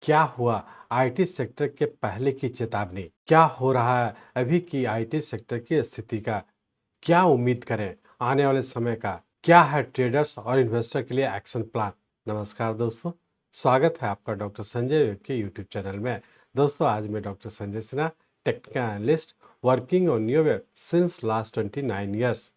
क्या हुआ IT sector के पहले की चेतावनी? क्या हो रहा है अभी की आईटी सेक्टर की स्थिति का? क्या उम्मीद करें आने वाले समय का? क्या है ट्रेडर्स और इन्वेस्टर के लिए एक्शन प्लान? नमस्कार दोस्तों, स्वागत है आपका डॉक्टर संजय वेब के यूट्यूब चैनल में। दोस्तों, आज मैं doctor Sanjay Sinha, technical analyst working on new web since last 29 years.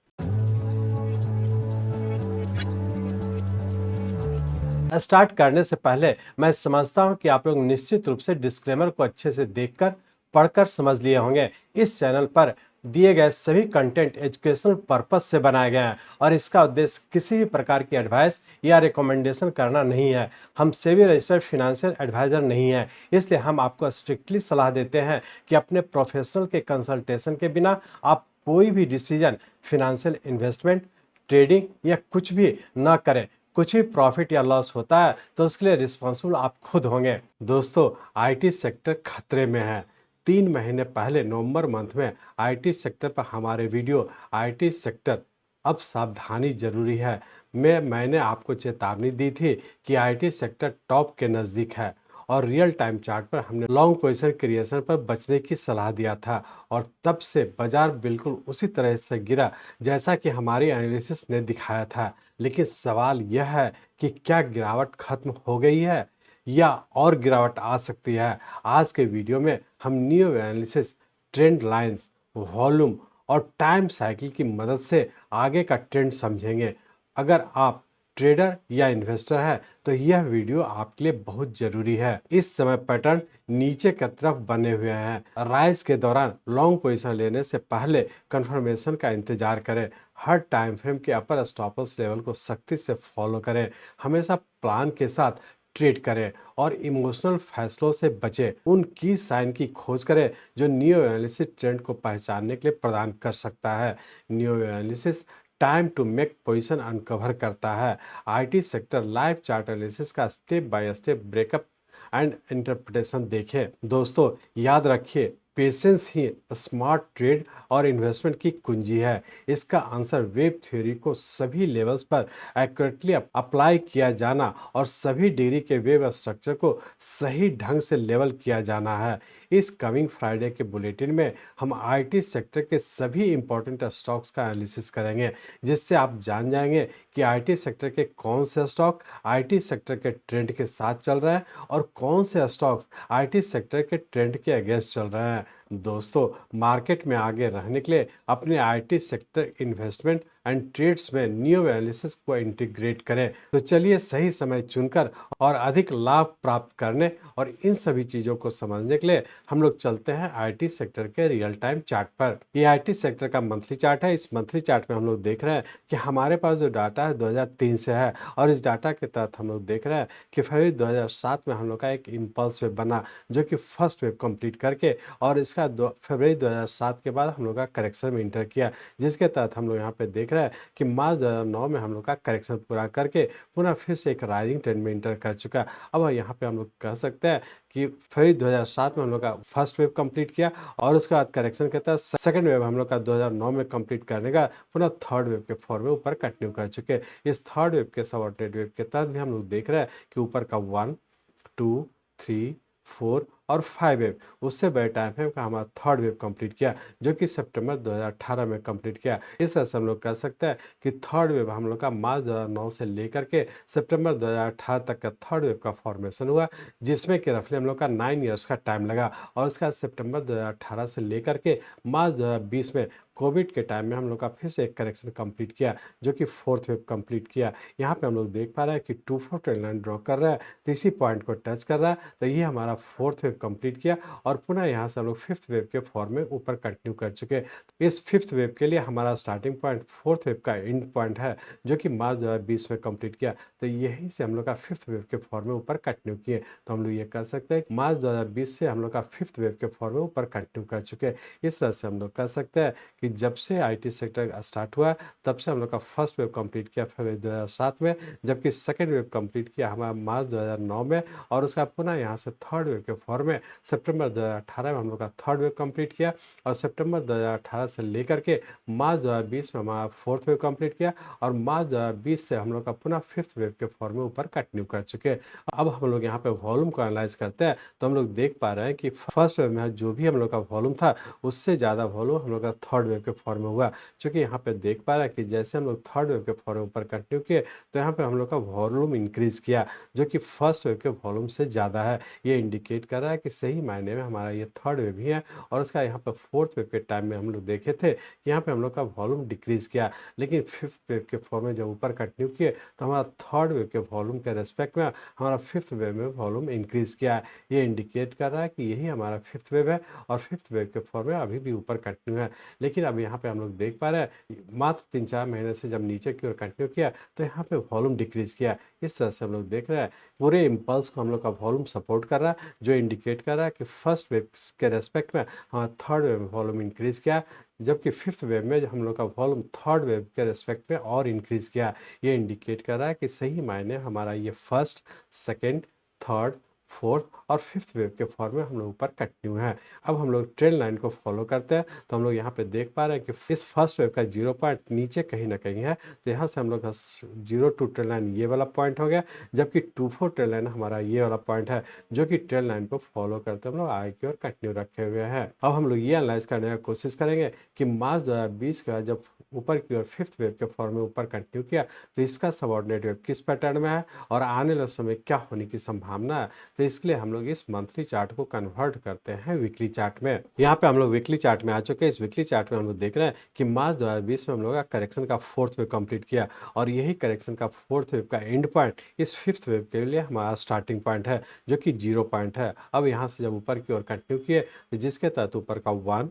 Start करने से पहले मैं समझता हूं कि आप लोग निश्चित रूप से डिस्क्लेमर को अच्छे से देखकर पढ़कर समझ लिए होंगे। इस चैनल पर दिए गए सभी कंटेंट एजुकेशनल पर्पस से बनाए गए हैं और इसका उद्देश्य किसी भी प्रकार की एडवाइस या रिकमेंडेशन करना नहीं है। हम सेबी रजिस्टर्ड फिनेंशियल एडवाइजर नहीं है, इसलिए हम आपको स्ट्रिक्टली सलाह देते हैं कि अपने प्रोफेशनल के कंसल्टेशन के बिना आप कोई भी डिसीजन, फिनेंशियल इन्वेस्टमेंट, ट्रेडिंग या कुछ भी ना करें। कुछ भी प्रॉफिट या लॉस होता है तो उसके लिए रिस्पॉन्सिबल आप खुद होंगे। दोस्तों, आईटी सेक्टर खतरे में है। 3 महीने पहले नवंबर मंथ में आईटी सेक्टर पर हमारे वीडियो आईटी सेक्टर अब सावधानी जरूरी है मैंने आपको चेतावनी दी थी कि आईटी सेक्टर टॉप के नज़दीक है और रियल टाइम चार्ट पर हमने लॉन्ग पोजीशन क्रिएशन पर बचने की सलाह दिया था और तब से बाजार बिल्कुल उसी तरह से गिरा जैसा कि हमारी एनालिसिस ने दिखाया था। लेकिन सवाल यह है कि क्या गिरावट खत्म हो गई है या और गिरावट आ सकती है? आज के वीडियो में हम new analysis, trend lines, volume और टाइम साइकिल की मदद से आगे का ट्रेंड समझेंगे। अगर आप ट्रेडर या इन्वेस्टर हैं तो यह वीडियो आपके लिए बहुत जरूरी है। इस समय पैटर्न नीचे की तरफ बने हुए हैं। राइज के दौरान लॉन्ग पोजीशन लेने से पहले कंफर्मेशन का इंतजार करें। हर टाइम फ्रेम के अपर स्टॉप लॉस लेवल को सख्ती से फॉलो करें। हमेशा प्लान के साथ ट्रेड करें और इमोशनल फैसलों से बचें। उन की साइन की खोज करें जो न्यू एनालिसिस ट्रेंड को पहचानने के लिए प्रदान कर सकता है। New analysis time to make position uncover करता है। IT sector live chart analysis का step by step breakup and interpretation देखें। दोस्तों, याद रखिए, पेशेंस ही स्मार्ट ट्रेड और इन्वेस्टमेंट की कुंजी है। इसका आंसर वेब थ्योरी को सभी लेवल्स पर एक्यूरेटली अप्लाई किया जाना और सभी डिग्री के वेब स्ट्रक्चर को सही ढंग से लेवल किया जाना है। इस कमिंग फ्राइडे के बुलेटिन में हम आईटी सेक्टर के सभी इंपॉर्टेंट स्टॉक्स का एनालिसिस करेंगे, जिससे आप जान जाएंगे कि आईटी सेक्टर के कौन से स्टॉक आईटी सेक्टर के ट्रेंड के साथ चल रहे हैं और कौन से स्टॉक्स आईटी सेक्टर के ट्रेंड के अगेंस्ट चल रहे हैं। दोस्तों, मार्केट में आगे रहने के लिए अपने IT sector investment and trades में न्यू एनालिसिस को इंटीग्रेट करें। तो चलिए सही समय चुनकर और अधिक लाभ प्राप्त करने और इन सभी चीज़ों को समझने के लिए हम लोग चलते हैं आईटी सेक्टर के रियल टाइम चार्ट पर। ये आईटी सेक्टर का मंथली चार्ट है। इस मंथली चार्ट में हम लोग देख रहे हैं कि हमारे पास जो डाटा है 2003 से है और इस डाटा के तहत हम लोग देख रहे हैं कि फरवरी 2007 में हम लोग का एक इम्पल्स वेव बना जो कि फर्स्ट वेव कंप्लीट करके और इसका फरवरी 2007 के बाद हम लोग का करेक्शन में इंटर किया, जिसके तहत हम लोग यहाँ पे देख रहे हैं कि मार्च 2009 में हम लोग का करेक्शन पूरा करके पुनः फिर से एक राइजिंग ट्रेंड में इंटर कर चुका। अब यहाँ पे हम लोग कह सकते हैं कि फरवरी 2007 में हम लोग का फर्स्ट वेव कंप्लीट किया और उसके बाद करेक्शन के तहत सेकंड वेव हम लोग का 2009 में कंप्लीट करने का पुनः थर्ड वेव के फॉर में ऊपर कंटिन्यू कर चुके। इस थर्ड वेव के सबऑर्डिनेट वेव के तहत भी हम लोग देख रहे हैं कि ऊपर का 1, 2, 3, 4 और 5 वेव, उससे बड़े टाइम फ्रेम का हमारा थर्ड वेव कंप्लीट किया जो कि सितंबर 2018 में कंप्लीट किया। इस तरह से हम लोग कह सकते हैं कि थर्ड वेव हम लोग का मार्च 2009 से लेकर के सितंबर 2018 तक का थर्ड वेव का फॉर्मेशन हुआ, जिसमें कि रफली हम लोग का 9 ईयर्स का टाइम लगा और उसका सितंबर 2018 से लेकर के मार्च 2020 में कोविड के टाइम में हम लोग का फिर से एक करेक्शन कंप्लीट किया जो कि फोर्थ वेव कंप्लीट किया। यहाँ पे हम लोग देख पा रहे हैं कि 2-4 ट्रेंड लाइन ड्रॉ कर रहा है तो इसी पॉइंट को टच कर रहा है, तो ये हमारा फोर्थ वेव कंप्लीट किया और पुनः यहाँ से हम लोग फिफ्थ वेव के फॉर्म में ऊपर कंटिन्यू कर चुके। इस फिफ्थ वेव के लिए हमारा स्टार्टिंग पॉइंट फोर्थ वेव का एंड पॉइंट है जो कि मार्च 2020 में कंप्लीट किया, तो यहीं से हम लोग का फिफ्थ वेव के फॉर्म में ऊपर कंटिन्यू किए। तो हम लोग ये कह सकते हैं कि मार्च 2020 से हम लोग का फिफ्थ वेव के फॉर्म में ऊपर कंटिन्यू कर चुके। इस तरह से हम लोग कह सकते हैं कि जब से आईटी सेक्टर स्टार्ट हुआ तब से हम लोग का फर्स्ट वेव कंप्लीट किया फरवरी 2007 में, जबकि सेकेंड वेव कंप्लीट किया हमारा मार्च 2009 में, और उसका पुनः यहाँ से थर्ड वेव के फॉर्म में सितंबर 2018 में हम लोग का थर्ड वेव कंप्लीट किया, और सितंबर 2018 से लेकर के मार्च 2020 में हमारा फोर्थ वेव कंप्लीट किया, और मार्च 2020 से हम लोग का पुनः फिफ्थ वेव के फॉर्म में ऊपर कंटिन्यू कर चुके हैं। अब हम लोग यहाँ पे वॉल्यूम को एनालाइज करते हैं तो हम लोग देख पा रहे हैं कि फर्स्ट वेव में जो भी हम लोग का वॉल्यूम था उससे ज़्यादा वॉल्यूम हम लोग का थर्ड वेव के फॉर्म में हुआ, क्योंकि यहाँ पे देख पा रहे हैं कि जैसे हम लोग थर्ड वेव के फॉर्म में ऊपर कंटिन्यू किए तो यहाँ पे हम लोग का वॉल्यूम इंक्रीज किया जो कि फर्स्ट वेव के वॉल्यूम से ज़्यादा है। ये इंडिकेट कर रहा है कि सही मायने में हमारा ये थर्ड वेव ही है, और उसका यहाँ पर फोर्थ वेव के टाइम में हम लोग देखे थे कि यहाँ पे हम लोग का वॉल्यूम डिक्रीज किया, लेकिन फिफ्थ वेव के फॉर्म में जब ऊपर कंटिन्यू किए तो हमारा थर्ड वेव के वॉल्यूम के रेस्पेक्ट में हमारा फिफ्थ वेव में वॉल्यूम इंक्रीज किया है। ये इंडिकेट कर रहा है कि यही हमारा फिफ्थ वेव है, और फिफ्थ वेव के फॉर्म में अभी भी ऊपर कंटिन्यू है। लेकिन अब यहाँ पे हम लोग देख पा रहे हैं मात्र 3-4 महीने से जब नीचे की ओर कंटिन्यू किया तो यहाँ पे वॉल्यूम डिक्रीज किया। इस तरह से हम लोग देख रहे हैं पूरे इम्पल्स को हम लोग का वॉल्यूम सपोर्ट कर रहा है, जो इंडिकेट कर रहा है कि फर्स्ट वेव के रेस्पेक्ट में हमारा थर्ड वेव में वॉल्यूम इंक्रीज किया, जबकि फिफ्थ वेव में हम लोग का वॉल्यूम थर्ड वेव के रेस्पेक्ट में और इंक्रीज किया। ये इंडिकेट कर रहा है कि सही मायने हमारा ये फर्स्ट, सेकेंड, थर्ड, फोर्थ और फिफ्थ वेव के फॉर्म में हम लोग ऊपर कंटिन्यू है। अब हम लोग ट्रेंड लाइन को फॉलो करते हैं तो हम लोग यहाँ पे देख पा रहे हैं कि इस फर्स्ट वेव का 0 पॉइंट नीचे कहीं ना कहीं है, तो यहाँ से हम लोग का 0 to ट्रेंड लाइन ये वाला पॉइंट हो गया, जबकि 2-4 ट्रेंड लाइन हमारा ये वाला पॉइंट है, जो कि ट्रेंड लाइन को फॉलो करते हम लोग आगे की ओर कंटिन्यू रखे हुए हैं। अब हम लोग ये एनालाइज करने की कोशिश करेंगे कि मार्च 2020 का जब ऊपर की ओर फिफ्थ वेव के फॉर्म में ऊपर कंटिन्यू किया तो इसका सबऑर्डिनेट वेव किस पैटर्न में है और आने वाले समय क्या होने की संभावना है। तो इसके लिए हम लोग इस मंथली चार्ट को कन्वर्ट करते हैं वीकली चार्ट में। यहाँ पे हम लोग वीकली चार्ट में आ चुके हैं। इस वीकली चार्ट में हम लोग देख रहे हैं कि मार्च 2020 में हम लोग का करेक्शन का फोर्थ वेव कंप्लीट किया, और यही करेक्शन का फोर्थ वेव का एंड पॉइंट इस फिफ्थ वेव के लिए हमारा स्टार्टिंग पॉइंट है, जो कि 0 पॉइंट है। अब यहाँ से जब ऊपर की ओर कंटिन्यू किए तो जिसके तहत ऊपर का 1,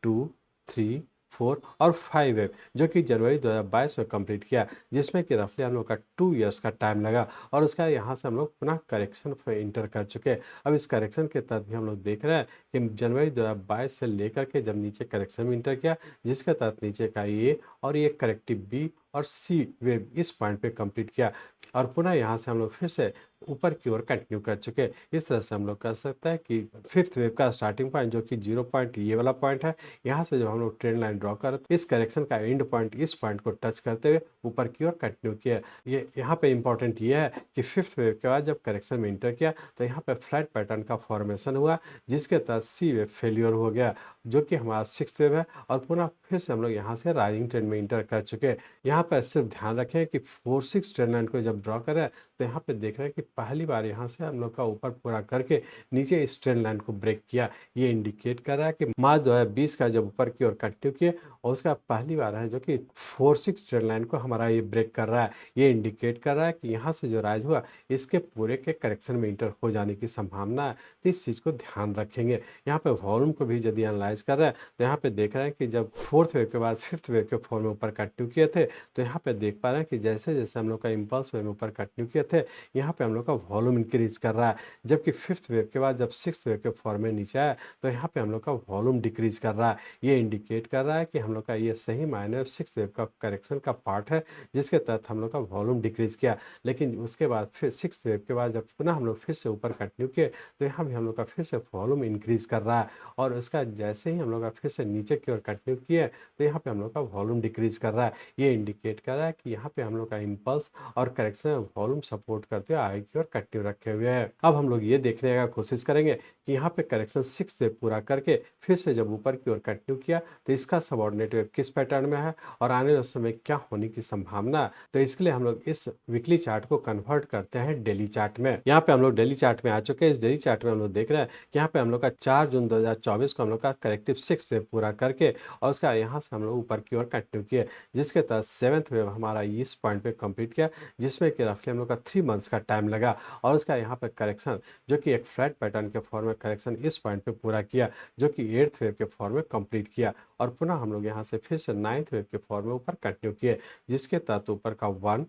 2, 3, 4 और 5 वेव जो कि जनवरी 2022 में कंप्लीट किया, जिसमें कि रफली हम लोग का 2 इयर्स का टाइम लगा, और उसका यहाँ से हम लोग पुनः करेक्शन पे इंटर कर चुके हैं। अब इस करेक्शन के तहत भी हम लोग देख रहे हैं कि जनवरी 2022 से लेकर के जब नीचे करेक्शन में इंटर किया, जिसके तहत नीचे का ए और ये करेक्टिव बी और सी वेव इस पॉइंट पे कंप्लीट किया, और पुनः यहाँ से हम लोग फिर से ऊपर की ओर कंटिन्यू कर चुके हैं। इस तरह से हम लोग कह सकते हैं कि फिफ्थ वेव का स्टार्टिंग पॉइंट जो कि 0 पॉइंट ये वाला पॉइंट है, यहाँ से जब हम लोग ट्रेंड लाइन ड्रॉ करते इस करेक्शन का एंड पॉइंट इस पॉइंट को टच करते हुए ऊपर की ओर कंटिन्यू किया। ये यहाँ पे इंपॉर्टेंट ये है कि फिफ्थ वेव के बाद जब करेक्शन में इंटर किया तो यहाँ पे फ्लैट पैटर्न का फॉर्मेशन हुआ, जिसके तहत सी वेव फेलियर हो गया, जो कि हमारा सिक्स वेव है, और पुनः फिर से हम लोग यहाँ से राइजिंग ट्रेंड में इंटर कर चुके हैं। यहाँ पर सिर्फ ध्यान रखें कि 4-6 ट्रेंड लाइन को जब ड्रॉ करें तो यहाँ पे देख रहे हैं कि पहली बार यहाँ से हम लोग का ऊपर पूरा करके नीचे इस ट्रेंड लाइन को ब्रेक किया। ये इंडिकेट कर रहा है कि मार्च 2020 का जब ऊपर की ओर कंटिन्यू किए और उसका पहली बार है जो कि 4-6 ट्रेंड लाइन को हमारा ये ब्रेक कर रहा है। ये इंडिकेट कर रहा है कि यहाँ से जो राइज हुआ इसके पूरे के करेक्शन में इंटर हो जाने की संभावना है, तो इस चीज़ को ध्यान रखेंगे। यहाँ पे वॉल्यूम को भी यदि एनालाइज कर रहे हैं तो यहाँ पे देख रहे हैं कि जब फोर्थ वेव के बाद फिफ्थ वेव के फॉर्म में ऊपर कंटिन्यू किए थे तो यहाँ पे देख पा रहे हैं कि जैसे जैसे हम लोग का इम्पल्स वेव में ऊपर कंटिन्यू किए थे यहाँ पे हम लोग का वॉल्यूम इंक्रीज कर रहा है, जबकि फिफ्थ वेव के बाद जब सिक्स वेव के फॉर्म में नीचे आया तो यहाँ पे हम लोग का वॉल्यूम डिक्रीज कर रहा है। ये इंडिकेट कर रहा है कि हम लोग का ये सही मायने सिक्स वेव का करेक्शन का पार्ट है, जिसके तहत हम लोग का वॉल्यूम डिक्रीज किया। लेकिन उसके बाद फिर सिक्स वेव के बाद जब पुनः हम लोग फिर से ऊपर कंटिन्यू किए तो यहाँ भी हम लोग का फिर से वॉल्यूम इंक्रीज कर रहा है, और उसका जैसे ही हम लोग का फिर से नीचे की ओर कंटिन्यू किए तो यहाँ पे हम लोग का वॉल्यूम डिक्रीज कर रहा है। ये इंडिकेट कर रहा है कि यहाँ पे हम लोग का इम्पल्स और करेक्शन वॉल्यूम सपोर्ट करते हुए आगे की ओर कंटिन्यू रखे हुए हैं। अब हम लोग ये देखने का कोशिश करेंगे कि यहाँ पे करेक्शन सिक्स वेव पूरा करके फिर से जब ऊपर की ओर कंटिन्यू किया तो इसका सबऑर्डिनेट वेव किस पैटर्न में है और आने वाले समय क्या होने की संभावना है। तो इसके लिए हम लोग इस वीकली चार्ट को कन्वर्ट करते हैं डेली चार्ट में। यहाँ पे हम लोग डेली चार्ट में आ चुके हैं। इस डेली चार्ट में हम लोग देख रहे हैं कि यहाँ पे हम लोग का 4 जून 2024 को हम लोग का करेक्टिव सिक्स वेव पूरा करके और उसका यहाँ से हम लोग ऊपर की ओर कंटिन्यू किए, जिसके तहत सेवंथ वेव हमारा इस पॉइंट पे कंप्लीट किया, जिसमें कि रफली हम लोग का 3 मंथ्स का टाइम लगा, और उसका यहाँ पे करेक्शन जो कि एक फ्लैट पैटर्न के फॉर्म में करेक्शन इस पॉइंट पे पूरा किया, जो कि एट्थ वेव के फॉर्म में कंप्लीट किया, और पुनः हम लोग यहाँ से फिर से नाइन्थ वेव के फॉर्म में ऊपर कंटिन्यू किए, जिसके तहत ऊपर का 1,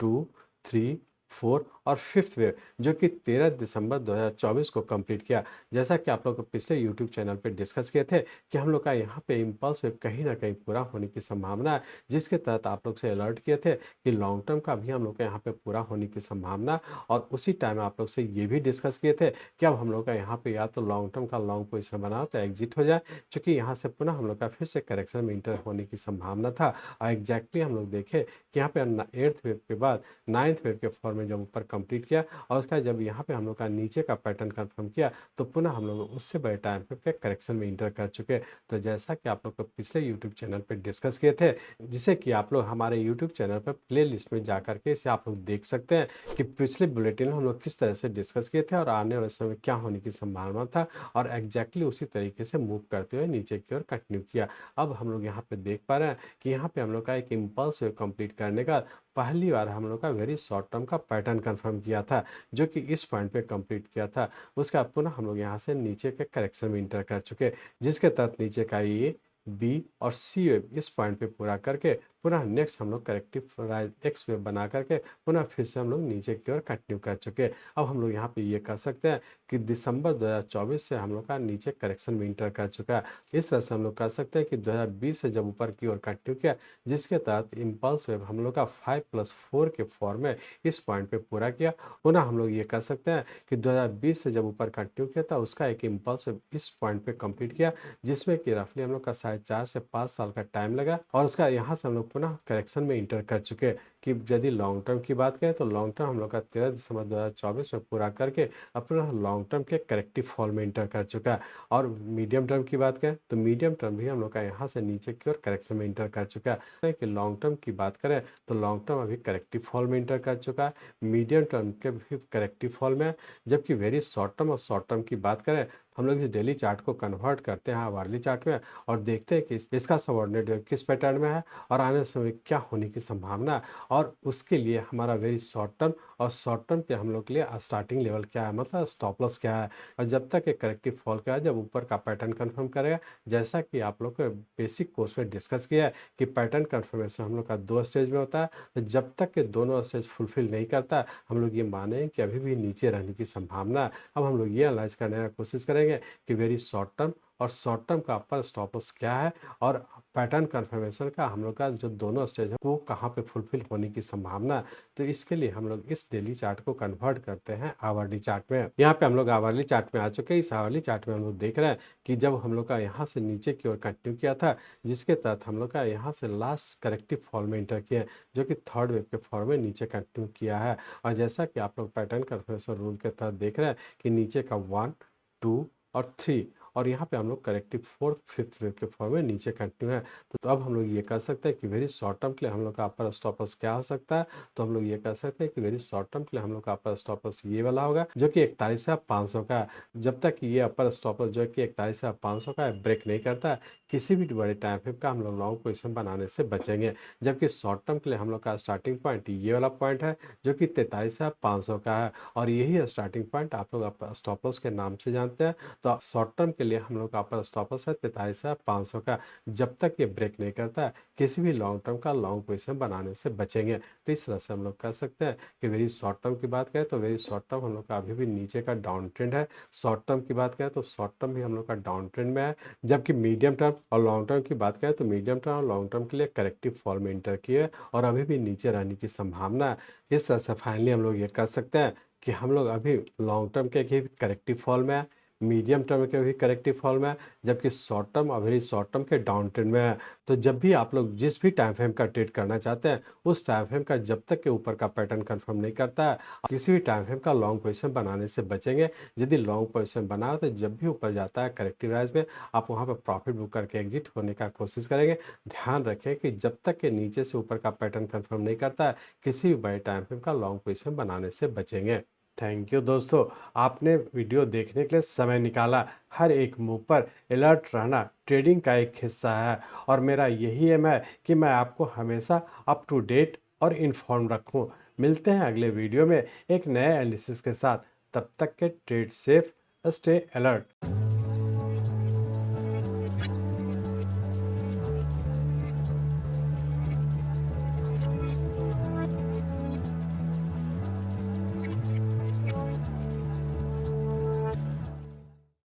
2, 3, फोर्थ और फिफ्थ वेव जो कि 13 दिसंबर 2024 को कंप्लीट किया। जैसा कि आप लोग को पिछले यूट्यूब चैनल पे डिस्कस किए थे कि हम लोग का यहाँ पे इम्पल्स वेव कहीं ना कहीं पूरा होने की संभावना है, जिसके तहत आप लोग से अलर्ट किए थे कि लॉन्ग टर्म का भी हम लोग का यहाँ पे पूरा होने की संभावना। और उसी टाइम आप लोग से ये भी डिस्कस किए थे कि अब हम लोग का यहाँ पे या तो लॉन्ग टर्म का लॉन्ग पोजिशन बना तो एग्जिट हो जाए, क्योंकि यहाँ से पुनः हम लोग का फिर से करेक्शन में इंटर होने की संभावना था। और एग्जैक्टली हम लोग देखे कि यहाँ पे 8th वेव के बाद 9th वेव के फॉर्म में जब ऊपर कंप्लीट किया और उसका जब यहाँ पे हम लोग का नीचे का पैटर्न कंफर्म किया तो पुनः हम लोग उससे बड़े टाइम फ्रेम के करेक्शन में इंटर कर चुके। तो जैसा कि आप लोग को पिछले यूट्यूब चैनल पर डिस्कस किए थे, जिसे कि आप लोग हमारे यूट्यूब चैनल पर प्ले लिस्ट में जा करके इसे आप लोग देख सकते हैं कि पिछले बुलेटिन में हम लोग किस तरह से डिस्कस किए थे और आने वाले समय क्या होने की संभावना था, और एग्जैक्टली उसी तरीके से मूव करते हुए नीचे की ओर कंटिन्यू किया। अब हम लोग यहाँ पे देख पा रहे हैं कि यहाँ पे हम लोग का एक इम्पल्स वेव कंप्लीट करने का पहली बार हम लोग का वेरी शॉर्ट टर्म का पैटर्न कंफर्म किया था, जो कि इस पॉइंट पे कंप्लीट किया था। उसका पुनः हम लोग यहाँ से नीचे के करेक्शन में इंटर कर चुके, जिसके तहत नीचे का ए बी और सी वेव इस पॉइंट पे पूरा करके पुनः नेक्स्ट हम लोग करेक्टिव राइज एक्स वेव बना करके पुनः फिर से हम लोग नीचे की ओर कंटिन्यू कर चुके। अब हम लोग यहाँ पे ये कह सकते हैं कि दिसंबर 2024 से हम लोग का नीचे करेक्शन में इंटर कर चुका है। इस तरह से हम लोग कह सकते हैं कि 2020 से जब ऊपर की ओर कंटिन्यू किया, जिसके तहत इम्पल्स वेव हम लोग का 5+4 के फॉर्म में इस पॉइंट पे पूरा किया। पुनः हम लोग ये कह सकते हैं कि 2020 से जब ऊपर कंटिन्यू किया था उसका एक इम्पल्स वेव इस पॉइंट पे कंप्लीट किया, जिसमें कि रफली हम लोग का 4.5 से 5 साल का टाइम लगा। और उसका यहाँ से हम लोग पुनः करेक्शन में इंटर कर चुके कि यदि लॉन्ग टर्म की बात करें तो लॉन्ग टर्म हम लोग का 13 दिसंबर 2024 में पूरा करके अपना लॉन्ग टर्म के करेक्टिव फॉल में इंटर कर चुका है। और मीडियम टर्म की बात करें तो मीडियम टर्म भी हम लोग का यहाँ से नीचे की ओर करेक्शन में इंटर कर चुका है। कि लॉन्ग टर्म की बात करें तो लॉन्ग टर्म अभी करेक्टिव फॉल में इंटर कर चुका है, मीडियम टर्म के भी करेक्टिव फॉल में है। जबकि वेरी शॉर्ट टर्म और शॉर्ट टर्म की बात करें हम लोग इस डेली चार्ट को कन्वर्ट करते हैं आवर्ली चार्ट में और देखते हैं कि इसका सबऑर्डिनेट वेव किस पैटर्न में है और आने समय क्या होने की संभावना है। और उसके लिए हमारा वेरी शॉर्ट टर्म और शॉर्ट टर्म के हम लोग के लिए स्टार्टिंग लेवल क्या है, मतलब स्टॉप लॉस क्या है। और जब तक एक करेक्टिव फॉल का है, जब ऊपर का पैटर्न कंफर्म करेगा, जैसा कि आप लोग को बेसिक कोर्स में डिस्कस किया है कि पैटर्न कंफर्मेशन हम लोग का 2 स्टेज में होता है। तो जब तक के दोनों स्टेज फुलफिल नहीं करता हम लोग ये माने कि अभी भी नीचे रहने की संभावना है। अब हम लोग ये एनालाइज करने की कोशिश करेंगे कि वेरी शॉर्ट टर्म और शॉर्ट टर्म का अपर स्टॉप लॉस क्या है और पैटर्न कंफर्मेशन का हम लोग का जो दोनों स्टेज है वो कहाँ पे फुलफिल होने की संभावना है। तो इसके लिए हम लोग इस डेली चार्ट को कन्वर्ट करते हैं आवरली चार्ट में। यहाँ पे हम लोग आवरली चार्ट में आ चुके हैं। इस आवरली चार्ट में हम लोग देख रहे हैं कि जब हम लोग का यहाँ से नीचे की ओर कंटिन्यू किया था, जिसके तहत हम लोग का यहाँ से लास्ट करेक्टिव फॉल में इंटर किया, जो कि थर्ड वेव के फॉल में नीचे कंटिन्यू किया है। और जैसा कि आप लोग पैटर्न कंफर्मेशन रूल के तहत देख रहे हैं कि नीचे का 1, 2 और 3 और यहाँ पे हम लोग करेक्टिव फोर्थ फिफ्थ वेव के फॉर्म में नीचे कंटिन्यू है। तो अब हम लोग ये कह सकते हैं कि वेरी शॉर्ट टर्म के लिए हम लोग का अपर स्टॉप लॉस क्या हो सकता है। तो हम लोग ये कह सकते हैं कि वेरी शॉर्ट टर्म के लिए हम लोग का अपर स्टॉप लॉस ये वाला होगा, जो कि 41,500 का है। जब तक ये अपर स्टॉप लॉस जो कि 41,500 का है ब्रेक नहीं करता है, किसी भी बड़े टाइम फ्रेम का हम लोग लॉन्ग पोजिशन बनाने से बचेंगे। जबकि शॉर्ट टर्म के लिए हम लोग का स्टार्टिंग पॉइंट ये वाला पॉइंट है, जो कि 43,500 का है और यही स्टार्टिंग पॉइंट आप लोग स्टॉप लॉस के नाम से जानते हैं। तो शॉर्ट टर्म के लिए हम लोग का अपर स्टॉप लॉस है 43,500 का। जब तक ये ब्रेक नहीं करता है किसी भी लॉन्ग टर्म का लॉन्ग पोजीशन बनाने से बचेंगे। तो इस तरह से हम लोग कह सकते हैं कि वेरी शॉर्ट टर्म की बात करें तो वेरी शॉर्ट टर्म हम लोग का अभी भी नीचे का डाउन ट्रेंड है। शॉर्ट टर्म की बात करें तो शॉर्ट टर्म भी हम लोग का डाउन ट्रेंड में है। जबकि मीडियम टर्म और लॉन्ग टर्म की बात करें तो मीडियम टर्म और लॉन्ग टर्म के लिए करेक्टिव फॉल में इंटर किए और अभी भी नीचे रहने की संभावना है। इस तरह से फाइनली हम लोग ये कह सकते हैं कि हम लोग अभी लॉन्ग टर्म के भी करेक्टिव फॉल में है, मीडियम टर्म के भी करेक्टिव फॉल में है, जबकि शॉर्ट टर्म और वेरी शॉर्ट टर्म के डाउन ट्रेंड में है। तो जब भी आप लोग जिस भी टाइम फ्रेम का ट्रेड करना चाहते हैं उस टाइम फ्रेम का जब तक के ऊपर का पैटर्न कंफर्म नहीं करता है किसी भी टाइम फ्रेम का लॉन्ग पोजीशन बनाने से बचेंगे। यदि लॉन्ग पोजीशन बना तो जब भी ऊपर जाता है करेक्टिव राइज में आप वहाँ पर प्रॉफिट बुक करके एग्जिट होने का कोशिश करेंगे। ध्यान रखें कि जब तक के नीचे से ऊपर का पैटर्न कंफर्म नहीं करता है किसी भी बड़े टाइम फ्रेम का लॉन्ग पोजीशन बनाने से बचेंगे। थैंक यू दोस्तों, आपने वीडियो देखने के लिए समय निकाला। हर एक मूव पर अलर्ट रहना ट्रेडिंग का एक हिस्सा है और मेरा यही एम है कि मैं आपको हमेशा अप टू डेट और इन्फॉर्म रखूं। मिलते हैं अगले वीडियो में एक नए एनालिसिस के साथ। तब तक के ट्रेड सेफ, स्टे अलर्ट।